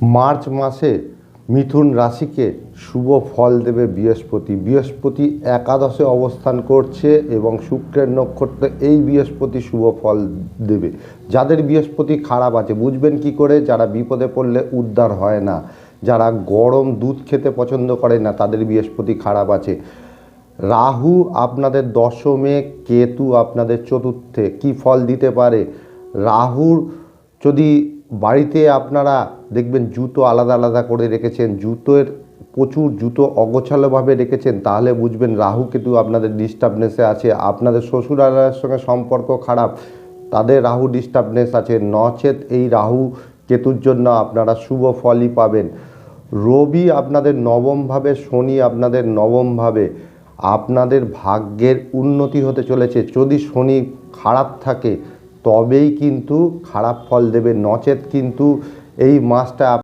March মাসে মিথুন রাশিকে শুভ ফল দেবে বৃহস্পতি। বৃহস্পতি একাদশে অবস্থান করছে এবং শুক্রের নক্ষত্রে এই বৃহস্পতি শুভ ফল দেবে। যাদের বৃহস্পতি খারাপ আছে বুঝবেন কি করে, যারা বিপদে পড়লে উদ্ধার হয় না, যারা গরম দুধ খেতে পছন্দ করে না, তাদের বৃহস্পতি খারাপ আছে। রাহু আপনাদের দশমে, কেতু আপনাদের চতুর্থে। কি ফল দিতে পারে? রাহুর যদি বাড়িতে আপনারা দেখবেন জুতো আলাদা আলাদা করে রেখেছেন, প্রচুর জুতো অগোছালোভাবে রেখেছেন, তাহলে বুঝবেন রাহু কেতু আপনাদের ডিস্টার্বনেসে আছে। আপনাদের শ্বশুরালয়ের সঙ্গে সম্পর্ক খারাপ, তাদের রাহু ডিস্টার্বনেস আছে। নচেত এই রাহু কেতুর জন্য আপনারা শুভ ফলই পাবেন। রবি আপনাদের নবমভাবে, শনি আপনাদের নবমভাবে, আপনাদের ভাগ্যের উন্নতি হতে চলেছে। যদি শনি খারাপ থাকে তবেই কিন্তু খারাপ ফল দেবে, নচেত কিন্তু এই মাসটা